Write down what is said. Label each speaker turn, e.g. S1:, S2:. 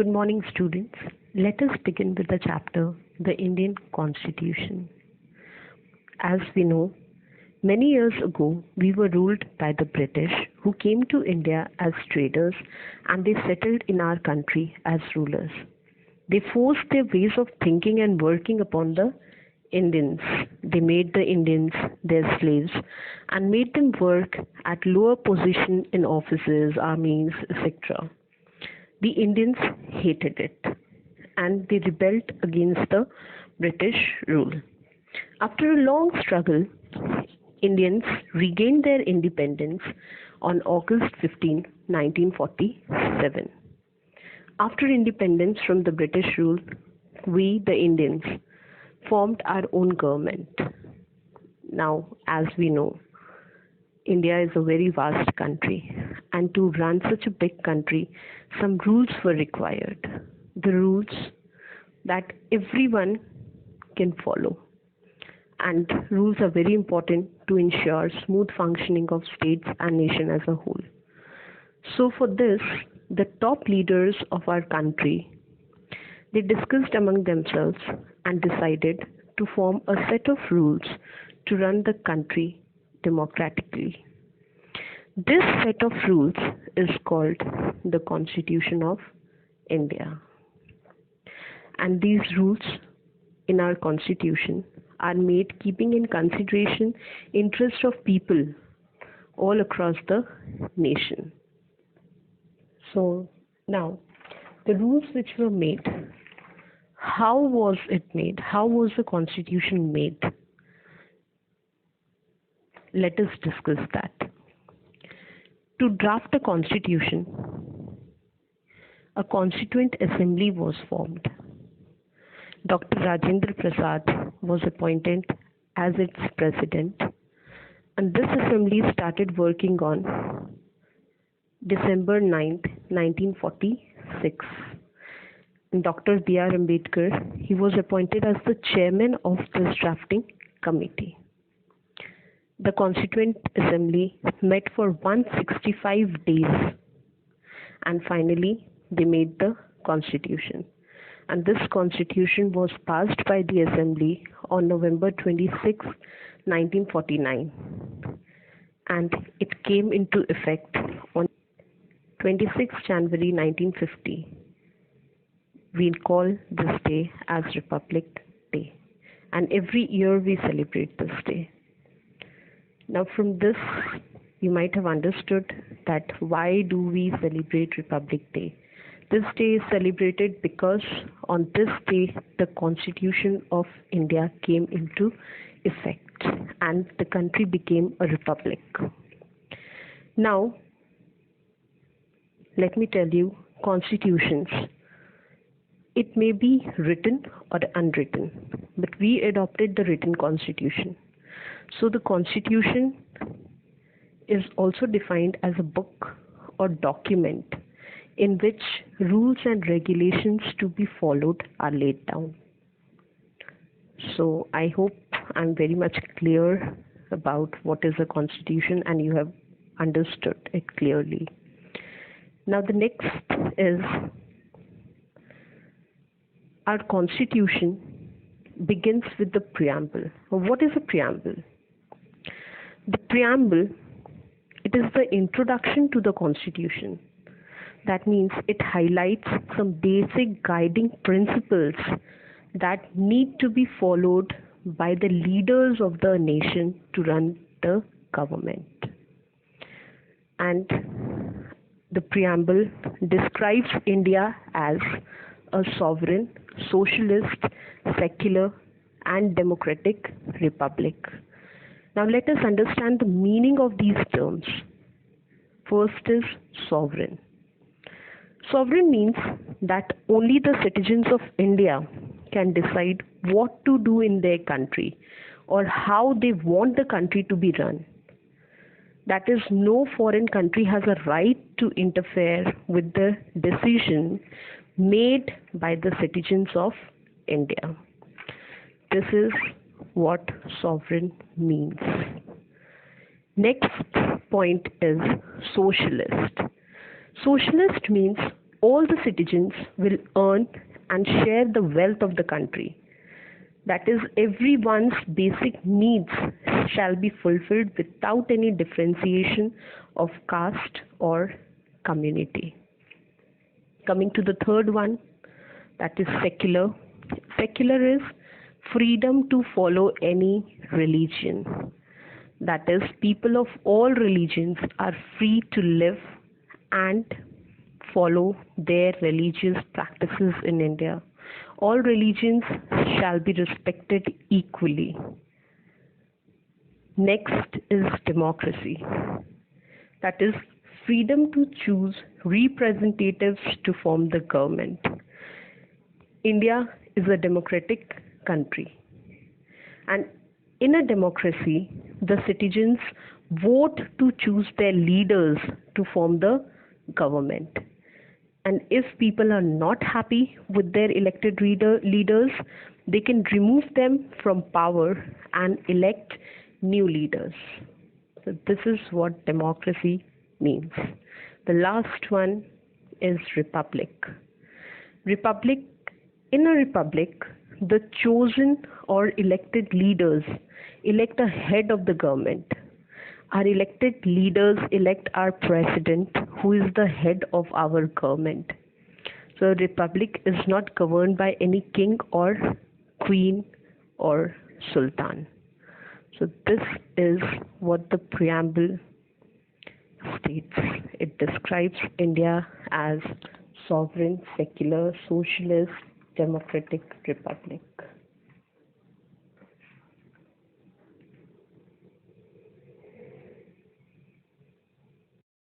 S1: Good morning, students. Let us begin with the chapter, The Indian Constitution. As we know, many years ago, we were ruled by the British, who came to India as traders and they settled in our country as rulers. They forced their ways of thinking and working upon the Indians. They made the Indians their slaves and made them work at lower position in offices, armies, etc. The Indians hated it and they rebelled against the British rule. After a long struggle, Indians regained their independence on August 15, 1947. After independence from the British rule, we, the Indians, formed our own government. Now, as we know, India is a very vast country, and to run such a big country, some rules were required. The rules that everyone can follow. And rules are very important to ensure smooth functioning of states and nation as a whole. So for this, the top leaders of our country, they discussed among themselves and decided to form a set of rules to run the country democratically. This set of rules is called the Constitution of India. And these rules in our Constitution are made keeping in consideration interests of people all across the nation. So now, the rules which were made, how was it made? How was the Constitution made? Let us discuss that. To draft a constitution, a constituent assembly was formed. Dr. Rajendra Prasad was appointed as its president, and this assembly started working on December 9th, 1946. And Dr. B.R. Ambedkar, he was appointed as the chairman of this drafting committee. The Constituent Assembly met for 165 days and finally they made the Constitution. And this Constitution was passed by the Assembly on November 26, 1949. And it came into effect on 26 January 1950. We call this day as Republic Day. And every year we celebrate this day. Now from this, you might have understood that why do we celebrate Republic Day? This day is celebrated because on this day, the Constitution of India came into effect and the country became a republic. Now, let me tell you, constitutions, it may be written or unwritten, but we adopted the written constitution. So the Constitution is also defined as a book or document in which rules and regulations to be followed are laid down. So I hope I'm very much clear about what is a Constitution and you have understood it clearly. Now the next is our Constitution begins with the preamble. What is a preamble? The preamble, it is the introduction to the Constitution. That means it highlights some basic guiding principles that need to be followed by the leaders of the nation to run the government. And the preamble describes India as a sovereign, socialist, secular, and democratic republic. Now let us understand the meaning of these terms. First is sovereign. Sovereign means that only the citizens of India can decide what to do in their country or how they want the country to be run. That is, no foreign country has a right to interfere with the decision made by the citizens of India. This is what sovereign means. Next point is socialist. Socialist means all the citizens will earn and share the wealth of the country. That is, everyone's basic needs shall be fulfilled without any differentiation of caste or community. Coming to the third one, that is secular. Secular is freedom to follow any religion. That is, people of all religions are free to live and follow their religious practices in India. All religions shall be respected equally. Next is democracy. That is, freedom to choose representatives to form the government. India is a democratic country, and in a democracy, the citizens vote to choose their leaders to form the government. And if people are not happy with their elected leaders, they can remove them from power and elect new leaders. So this is what democracy means. The last one is republic. Republic. In a republic, the chosen or elected leaders elect a head of the government. Our elected leaders elect our president, who is the head of our government. So a republic is not governed by any king or queen or sultan. So this is what the preamble states. It describes India as sovereign, secular, socialist, democratic republic.